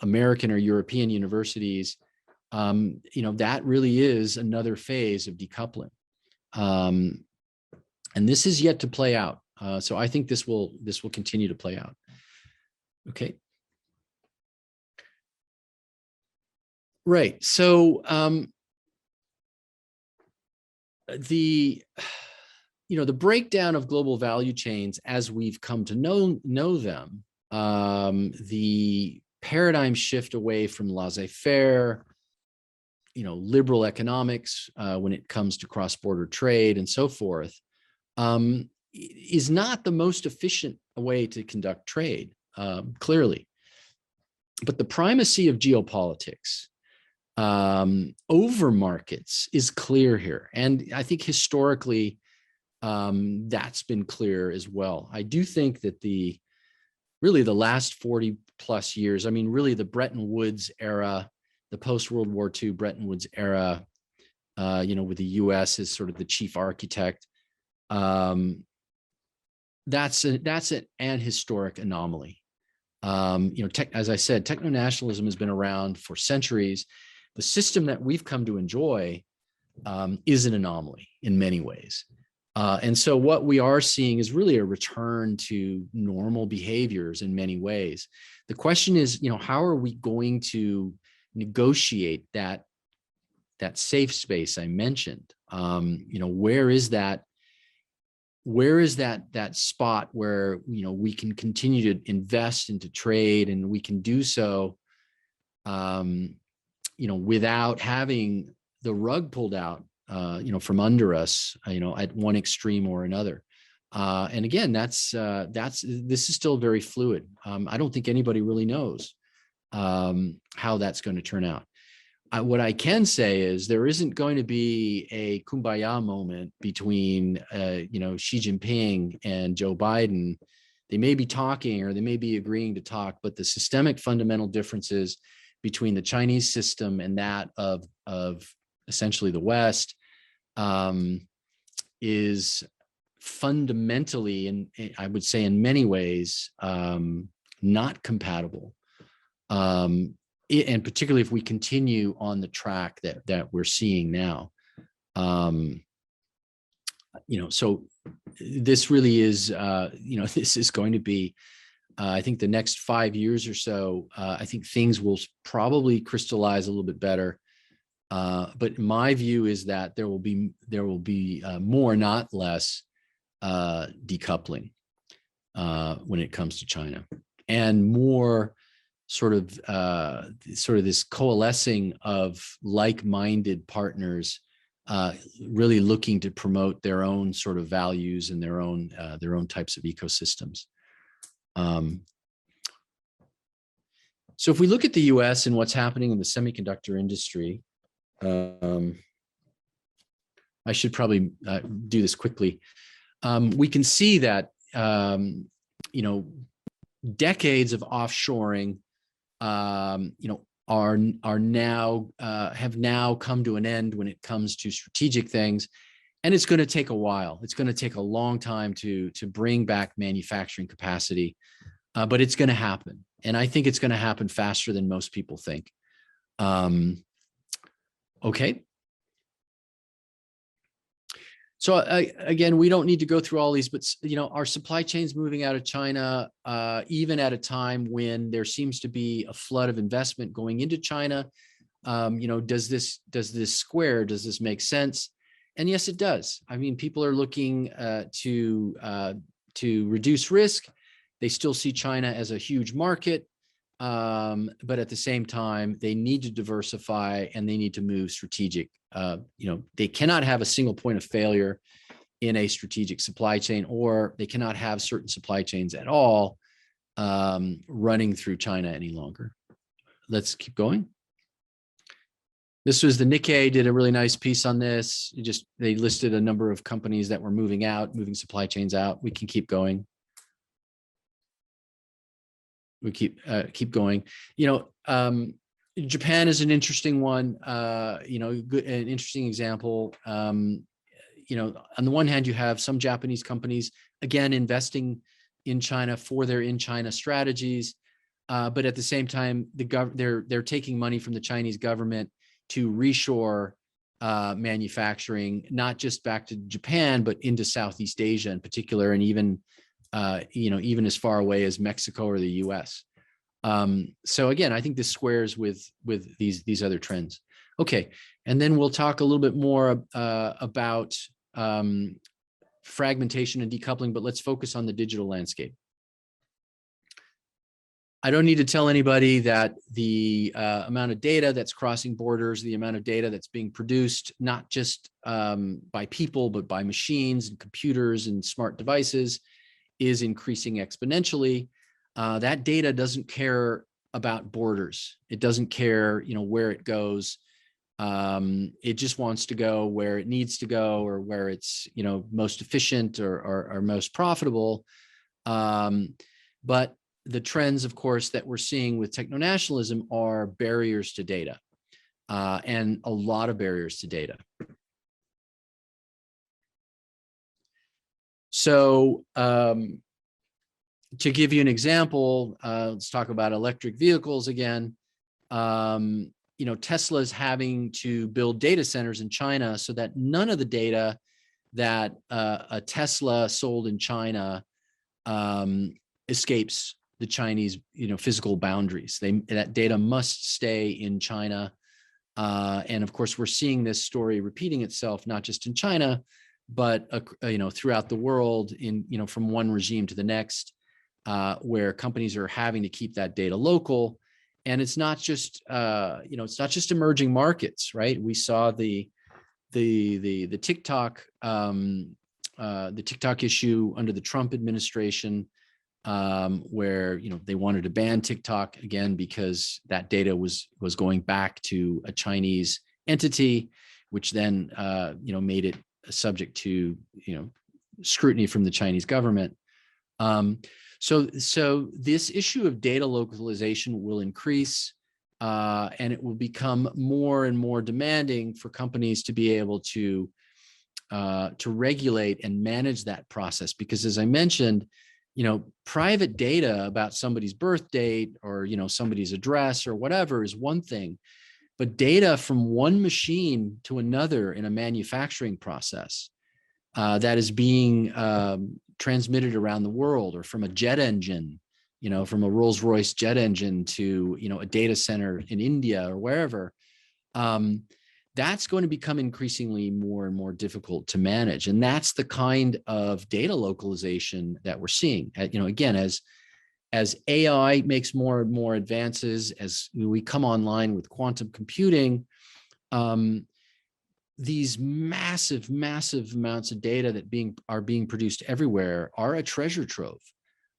American or European universities, that really is another phase of decoupling, and this is yet to play out. So I think this will continue to play out. Okay. Right. So the the breakdown of global value chains as we've come to know them, the paradigm shift away from laissez-faire, liberal economics when it comes to cross-border trade and so forth, is not the most efficient way to conduct trade, clearly. But the primacy of geopolitics over markets is clear here. And I think historically, that's been clear as well. I do think that really the last 40 plus years, I mean, really the Bretton Woods era, the post-World War II Bretton Woods era, with the US as sort of the chief architect, that's an historic anomaly. As I said, techno-nationalism has been around for centuries. The system that we've come to enjoy is an anomaly in many ways. And so what we are seeing is really a return to normal behaviors in many ways. The question is, how are we going to negotiate that safe space I mentioned? Where is that spot where we can continue to invest into trade, and we can do so without having the rug pulled out from under us at one extreme or another. And again, this is still very fluid. I don't think anybody really knows how that's going to turn out. What I can say is there isn't going to be a kumbaya moment between, Xi Jinping and Joe Biden. They may be talking or they may be agreeing to talk, but the systemic fundamental differences between the Chinese system and that of essentially the West is fundamentally, and I would say in many ways, not compatible. And particularly if we continue on the track that we're seeing now. So this really is, this is going to be, I think the next 5 years or so, I think things will probably crystallize a little bit better. But my view is that there will be more, not less, decoupling when it comes to China, and more sort of this coalescing of like-minded partners, really looking to promote their own sort of values and their own types of ecosystems. So if we look at the U.S. and what's happening in the semiconductor industry, I should probably do this quickly. We can see that decades of offshoring are now have now come to an end when it comes to strategic things, and it's going to take a while. It's going to take a long time to bring back manufacturing capacity, but it's going to happen, and I think it's going to happen faster than most people think. Okay. So again, we don't need to go through all these, but our supply chains moving out of China, even at a time when there seems to be a flood of investment going into China. Does this square? Does this make sense? And yes, it does. I mean, people are looking to reduce risk. They still see China as a huge market, but at the same time, they need to diversify and they need to move strategic. They cannot have a single point of failure in a strategic supply chain, or they cannot have certain supply chains at all running through China any longer. Let's keep going. This was the Nikkei did a really nice piece on this. They listed a number of companies that were moving supply chains out. We can keep going. We keep going. Japan is an interesting one. An interesting example. On the one hand, you have some Japanese companies again investing in China for their in China strategies, but at the same time, they're taking money from the Chinese government to reshore manufacturing, not just back to Japan, but into Southeast Asia in particular, and even as far away as Mexico or the U.S. So again, I think this squares with these other trends. Okay, and then we'll talk a little bit more about fragmentation and decoupling, but let's focus on the digital landscape. I don't need to tell anybody that the amount of data that's crossing borders, the amount of data that's being produced, not just by people, but by machines and computers and smart devices, is increasing exponentially. That data doesn't care about borders. It doesn't care, where it goes. It just wants to go where it needs to go, or where it's, most efficient or most profitable. But the trends, of course, that we're seeing with techno-nationalism are barriers to data, and a lot of barriers to data. So to give you an example, let's talk about electric vehicles again. Tesla's having to build data centers in China so that none of the data that a Tesla sold in China escapes the Chinese, physical boundaries. That data must stay in China. And of course, we're seeing this story repeating itself, not just in China, but throughout the world, from one regime to the next, where companies are having to keep that data local. And it's not just it's not just emerging markets, right? We saw the TikTok issue under the Trump administration, where they wanted to ban TikTok again because that data was going back to a Chinese entity, which then made it subject to scrutiny from the Chinese government. So this issue of data localization will increase, and it will become more and more demanding for companies to be able to regulate and manage that process. Because as I mentioned, private data about somebody's birth date or, somebody's address or whatever is one thing, but data from one machine to another in a manufacturing process that is being transmitted around the world, or from a jet engine, from a Rolls-Royce jet engine to, a data center in India or wherever, that's going to become increasingly more and more difficult to manage. And that's the kind of data localization that we're seeing. Again, as AI makes more and more advances, as we come online with quantum computing, these massive amounts of data that are being produced everywhere are a treasure trove.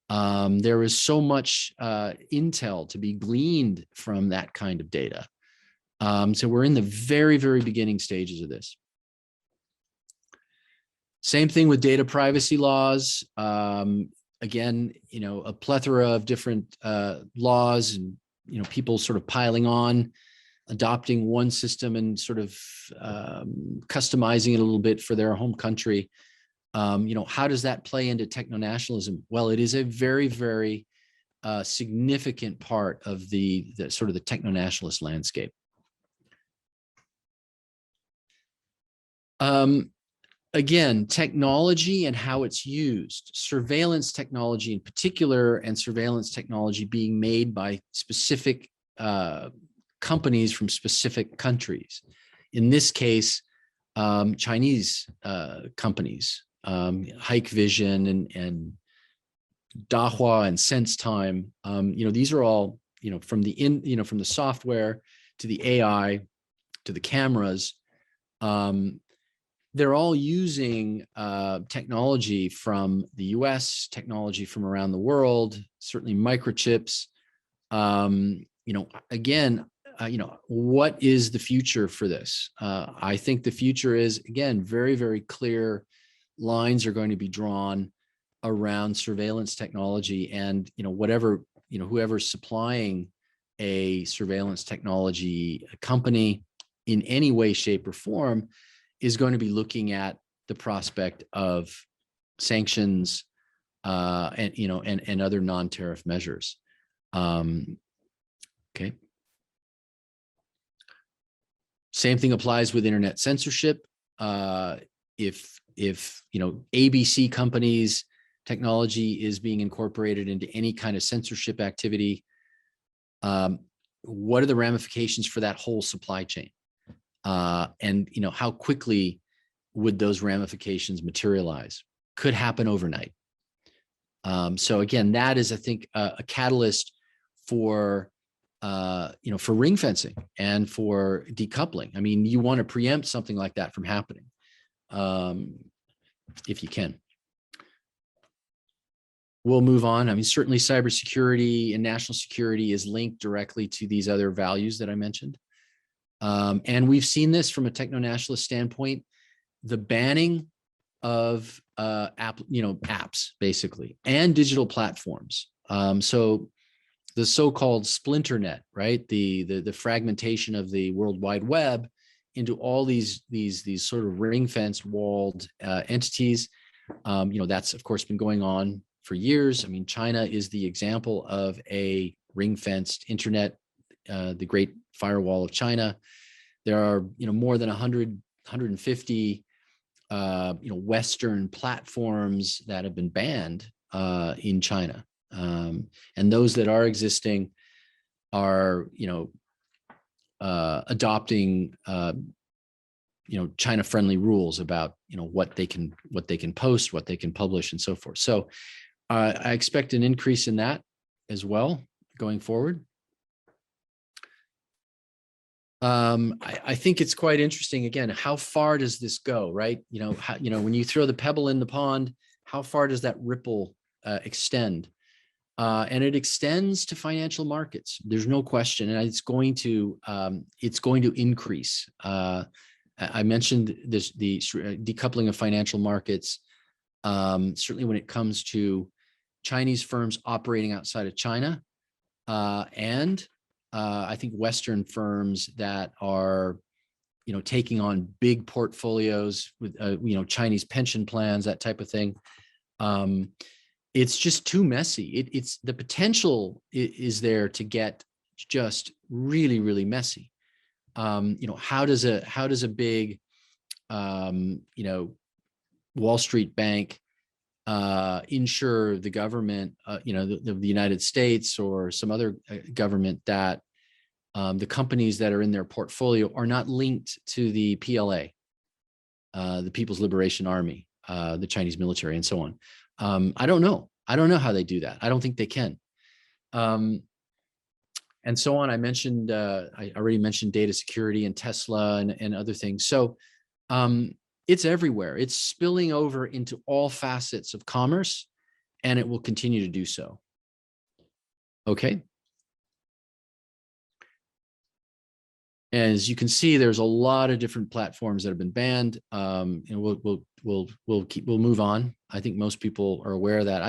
There is so much intel to be gleaned from that kind of data. So we're in the very, very beginning stages of this. Same thing with data privacy laws. Again, a plethora of different laws, and people sort of piling on, adopting one system and sort of customizing it a little bit for their home country. How does that play into techno-nationalism? Well, it is a very, very significant part of the sort of the techno-nationalist landscape. Again, technology and how it's used, surveillance technology in particular, and surveillance technology being made by specific companies from specific countries. In this case, Chinese companies, Hikvision and Dahua and SenseTime. These are all, from the software to the AI to the cameras. They're all using technology from the US, technology from around the world, certainly microchips. Again, what is the future for this? I think the future is, again, very, very clear lines are going to be drawn around surveillance technology, and whoever's supplying a surveillance technology company in any way, shape, or form is going to be looking at the prospect of sanctions and other non-tariff measures. Okay. Same thing applies with internet censorship. If ABC companies' technology is being incorporated into any kind of censorship activity, What are the ramifications for that whole supply chain? And how quickly would those ramifications materialize? Could happen overnight. So again, that is, I think, a catalyst for for ring fencing and for decoupling. I mean, you want to preempt something like that from happening, if you can. We'll move on. I mean, certainly cybersecurity and national security is linked directly to these other values that I mentioned. And we've seen this from a techno-nationalist standpoint, the banning of apps basically, and digital platforms. So the so-called splinter net, right? The fragmentation of the World Wide Web into all these sort of ring-fenced walled entities. That's of course been going on for years. I mean, China is the example of a ring-fenced internet, the Great Firewall of China. There are more than 150 Western platforms that have been banned in China, and those that are existing are adopting China-friendly rules about what they can post, what they can publish, and so forth. So I expect an increase in that as well going forward. I think it's quite interesting. Again, how far does this go, right? When you throw the pebble in the pond, how far does that ripple extend? And it extends to financial markets. There's no question, and it's going to increase. I mentioned the decoupling of financial markets. Certainly, when it comes to Chinese firms operating outside of China, and I think Western firms that are, taking on big portfolios with, Chinese pension plans, that type of thing. It's just too messy. It's the potential is there to get just really, really messy. How does a big, Wall Street bank ensure the government, the United States or some other government that the companies that are in their portfolio are not linked to the PLA, the People's Liberation Army, the Chinese military, and so on? I don't know. I don't know how they do that. I don't think they can. And so on. I already mentioned data security and Tesla and other things. So it's everywhere. It's spilling over into all facets of commerce, and it will continue to do so. Okay. As you can see, there's a lot of different platforms that have been banned. And we'll move on. I think most people are aware of that.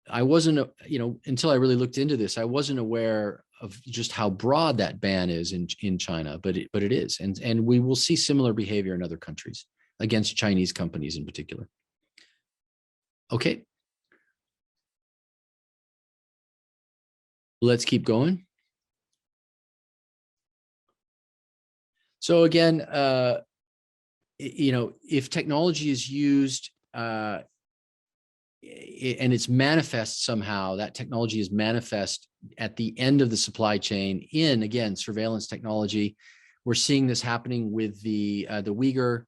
I wasn't, until I really looked into this, I wasn't aware of just how broad that ban is in China, but it is, and we will see similar behavior in other countries against Chinese companies in particular. Okay. Let's keep going. So again, if technology is used and it's manifest somehow, that technology is manifest at the end of the supply chain in, again, surveillance technology. We're seeing this happening with the Uyghur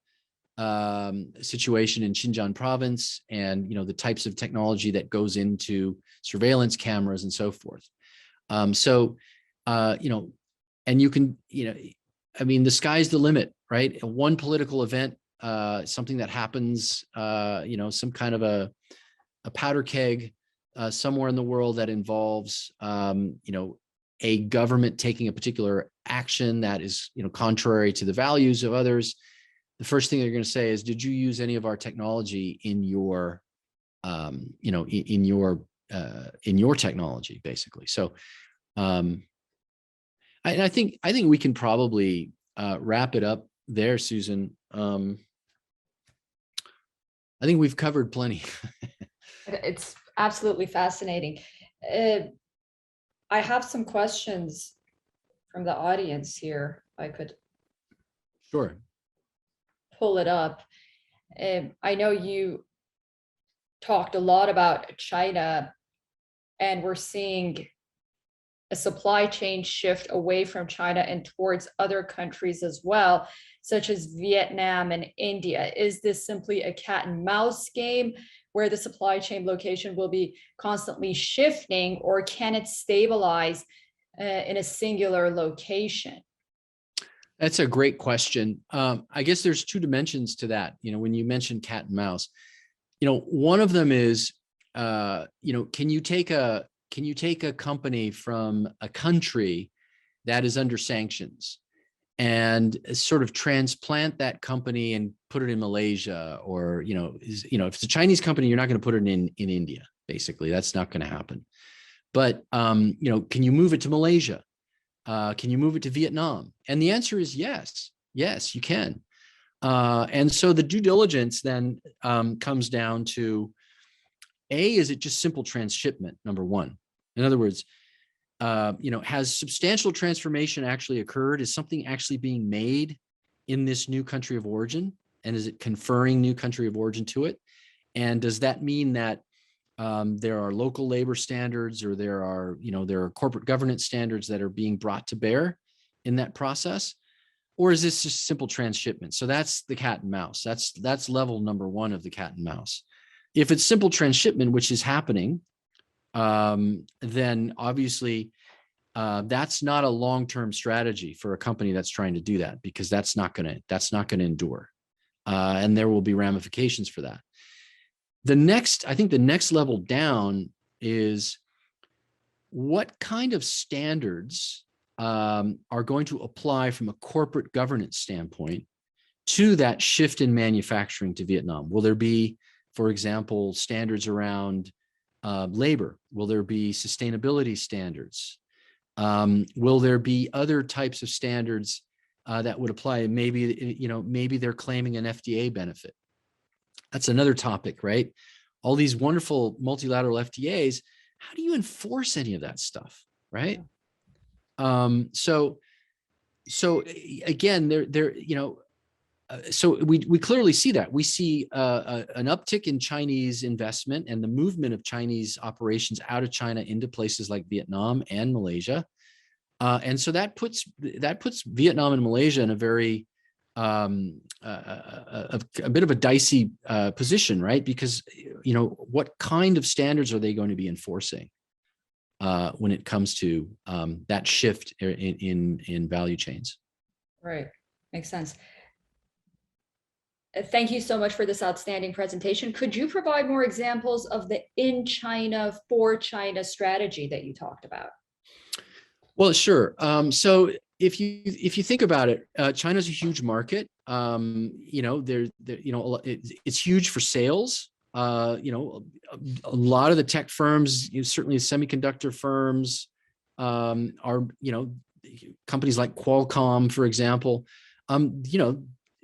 situation in Xinjiang province, and the types of technology that goes into surveillance cameras and so forth. And you can, I mean, the sky's the limit, right? One political event, something that happens, some kind of a powder keg somewhere in the world that involves, a government taking a particular action that is, contrary to the values of others. The first thing they're going to say is, did you use any of our technology in your, in your technology, basically? So I think we can probably wrap it up there, Susan. I think we've covered plenty. It's absolutely fascinating. I have some questions from the audience here. I could Sure. pull it up. I know you talked a lot about China and we're seeing a supply chain shift away from China and towards other countries as well, such as Vietnam and India. Is this simply a cat and mouse game where the supply chain location will be constantly shifting, or can it stabilize in a singular location? That's a great question. I guess there's two dimensions to that. When you mentioned cat and mouse, one of them is, can you take a company from a country that is under sanctions and sort of transplant that company and put it in Malaysia, or, if it's a Chinese company, you're not going to put it in India, basically. That's not going to happen. But, can you move it to Malaysia? Can you move it to Vietnam? And the answer is yes. Yes, you can. And so the due diligence then comes down to, is it just simple transshipment, number one? In other words, has substantial transformation actually occurred? Is something actually being made in this new country of origin? And is it conferring new country of origin to it? And does that mean that there are local labor standards, or there are corporate governance standards that are being brought to bear in that process? Or is this just simple transshipment? So that's the cat and mouse. That's level number one of the cat and mouse. If it's simple transshipment, which is happening, then obviously that's not a long-term strategy for a company that's trying to do that, because that's not going to endure, and there will be ramifications for that. I think the next level down is, what kind of standards are going to apply from a corporate governance standpoint to that shift in manufacturing to Vietnam? Will there be, for example, standards around labor? Will there be sustainability standards? Will there be other types of standards that would apply? Maybe they're claiming an FDA benefit. That's another topic, right? All these wonderful multilateral FTAs. How do you enforce any of that stuff, right? So again, so we clearly see that. We see an uptick in Chinese investment and the movement of Chinese operations out of China into places like Vietnam and Malaysia, and so that puts Vietnam and Malaysia in a very a bit of a dicey position, right? Because what kind of standards are they going to be enforcing when it comes to that shift in value chains? Right, makes sense. Thank you so much for this outstanding presentation. Could you provide more examples of the in China for China strategy that you talked about? Well, sure. So if you think about it, China's a huge market. It's huge for sales. A lot of the tech firms, certainly the semiconductor firms, are companies like Qualcomm, for example.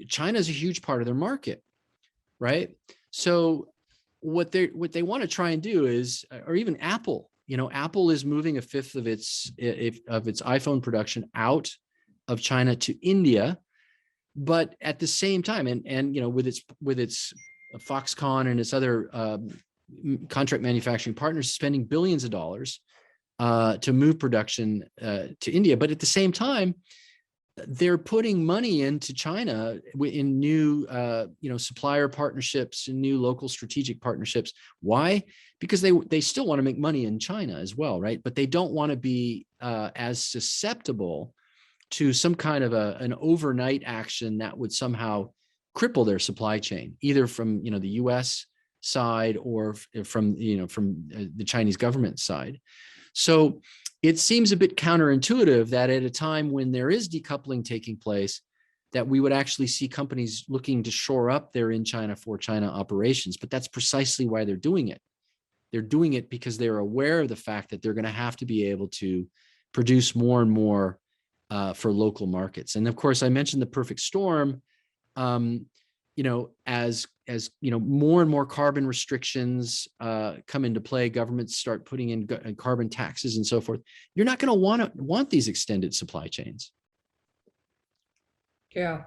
China is a huge part of their market, right? So what they want to try and do is, or even Apple. Apple is moving a fifth of its iPhone production out of China to India, but at the same time, and with its Foxconn and its other contract manufacturing partners spending billions of dollars to move production to India, but at the same time, they're putting money into China in new, supplier partnerships and new local strategic partnerships. Why? Because they still want to make money in China as well, right? But they don't want to be as susceptible to some kind of an overnight action that would somehow cripple their supply chain, either from the U.S. side or from the Chinese government side. So it seems a bit counterintuitive that at a time when there is decoupling taking place, that we would actually see companies looking to shore up their in China for China operations. But that's precisely why they're doing it. They're doing it because they're aware of the fact that they're going to have to be able to produce more and more for local markets. And of course, I mentioned the perfect storm. As more and more carbon restrictions come into play, governments start putting in carbon taxes and so forth. You're not going to want these extended supply chains. Yeah.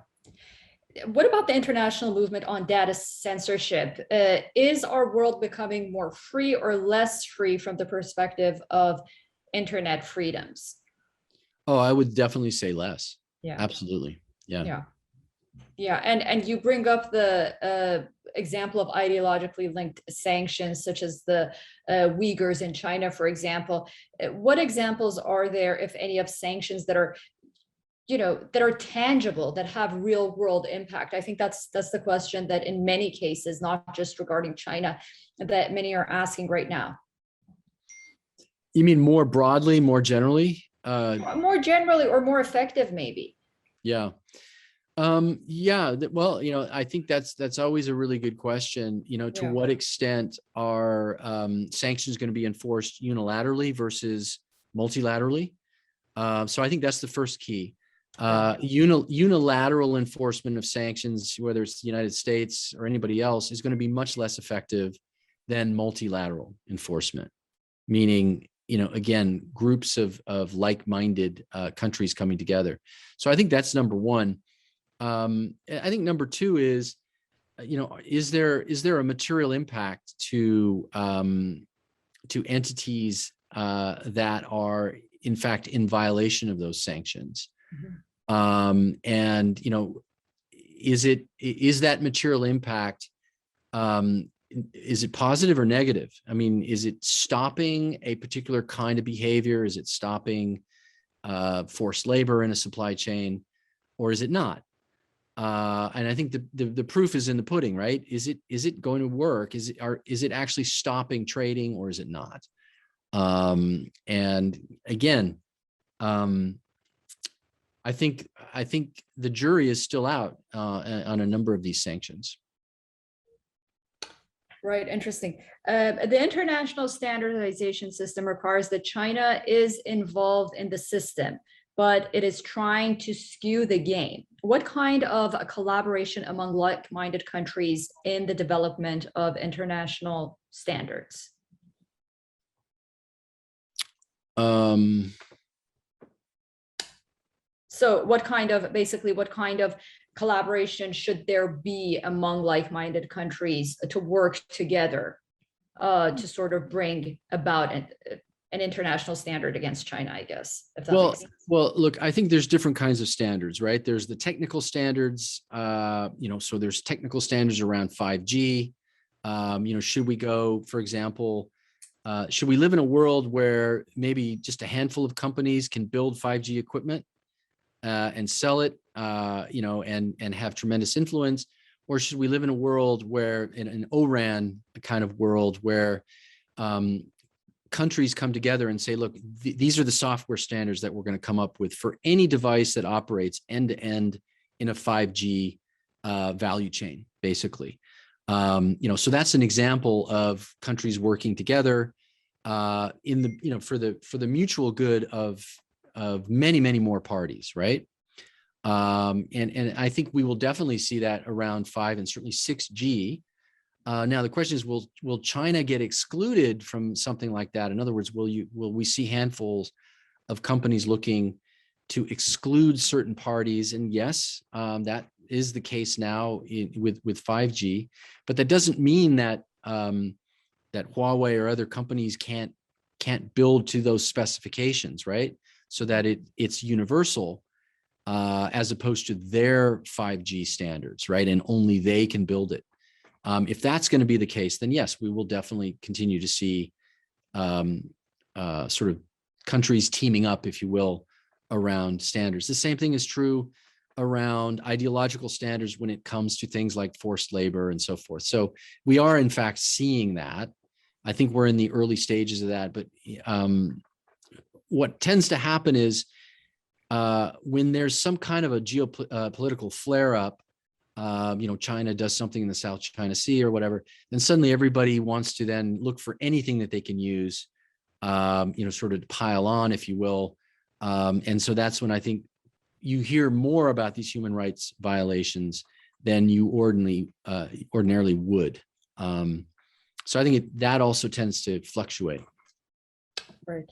what about the international movement on data censorship? Is our world becoming more free or less free from the perspective of internet freedoms? Oh, I would definitely say less. Yeah. Absolutely. Yeah. Yeah. Yeah, and you bring up the example of ideologically linked sanctions, such as the Uyghurs in China, for example. What examples are there, if any, of sanctions that are, that are tangible, that have real world impact? I think that's the question that in many cases, not just regarding China, that many are asking right now. You mean more broadly, more generally? More generally, or more effective, maybe. Yeah. Yeah, well, I think that's always a really good question. To Yeah. what extent are sanctions going to be enforced unilaterally versus multilaterally? So I think that's the first key. Unilateral enforcement of sanctions, whether it's the United States or anybody else, is going to be much less effective than multilateral enforcement, meaning, again, groups of like-minded countries coming together. So I think that's number one. I think number two is, is there a material impact to entities that are in fact in violation of those sanctions? Mhm. And is that material impact, is it positive or negative? I mean, is it stopping a particular kind of behavior? Is it stopping forced labor in a supply chain, or is it not? And I think the proof is in the pudding, right? Is it going to work? Is it actually stopping trading, or is it not? And again, I think the jury is still out on a number of these sanctions. Right, interesting. The international standardization system requires that China is involved in the system, but it is trying to skew the game. What kind of a collaboration among like-minded countries in the development of international standards? So what kind of collaboration should there be among like-minded countries to work together to sort of bring about an international standard against China, I guess, if that makes sense. Well, look, I think there's different kinds of standards, right? There's the technical standards, so there's technical standards around 5G. Should we go, for example, should we live in a world where maybe just a handful of companies can build 5G equipment and sell it, and have tremendous influence? Or should we live in a world where, in an ORAN kind of world, where countries come together and say, look, these are the software standards that we're going to come up with for any device that operates end to end in a 5G value chain, basically. So that's an example of countries working together in the, for the mutual good of many, many more parties, right? And I think we will definitely see that around 5 and certainly 6G. Now the question is, will China get excluded from something like that? In other words, will we see handfuls of companies looking to exclude certain parties? And yes, that is the case now with 5G, but that doesn't mean that that Huawei or other companies can't build to those specifications, right? So that it's universal, as opposed to their 5G standards, right? And only they can build it. If that's going to be the case, then yes, we will definitely continue to see sort of countries teaming up, if you will, around standards. The same thing is true around ideological standards when it comes to things like forced labor and so forth. So we are, in fact, seeing that. I think we're in the early stages of that. But what tends to happen is when there's some kind of a geopolitical flare-up, China does something in the South China Sea or whatever, then suddenly everybody wants to then look for anything that they can use, sort of pile on, if you will. And so that's when I think you hear more about these human rights violations than you ordinarily would. So I think that also tends to fluctuate. Right.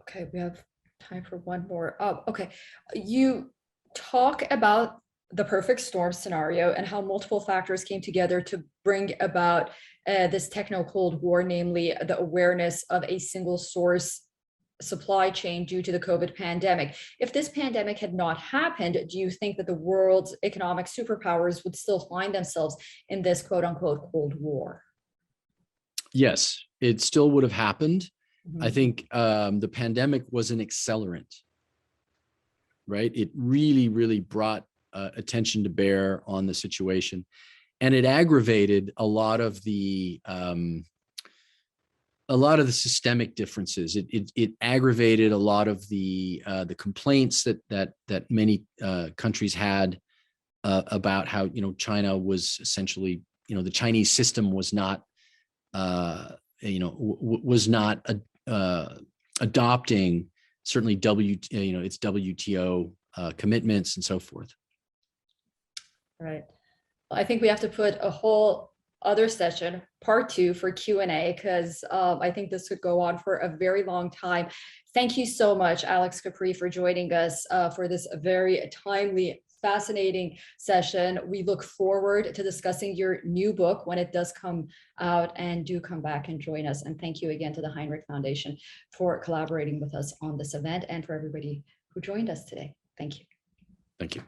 Okay, we have time for one more. Oh, okay. You talk about the perfect storm scenario and how multiple factors came together to bring about this techno-Cold War, namely the awareness of a single source supply chain due to the COVID pandemic. If this pandemic had not happened, do you think that the world's economic superpowers would still find themselves in this quote unquote Cold War? Yes, it still would have happened. I Mhm. think the pandemic was an accelerant, right? It really, really brought attention to bear on the situation, and it aggravated a lot of the systemic differences. It aggravated a lot of the complaints that many countries had about how China was essentially the Chinese system was not was not adopting certainly its WTO commitments and so forth. Right. Well, I think we have to put a whole other session, part 2 for Q&A, because I think this could go on for a very long time. Thank you so much, Alex Capri, for joining us for this very timely, fascinating session. We look forward to discussing your new book when it does come out, and do come back and join us. And thank you again to the Hinrich Foundation for collaborating with us on this event, and for everybody who joined us today. Thank you. Thank you.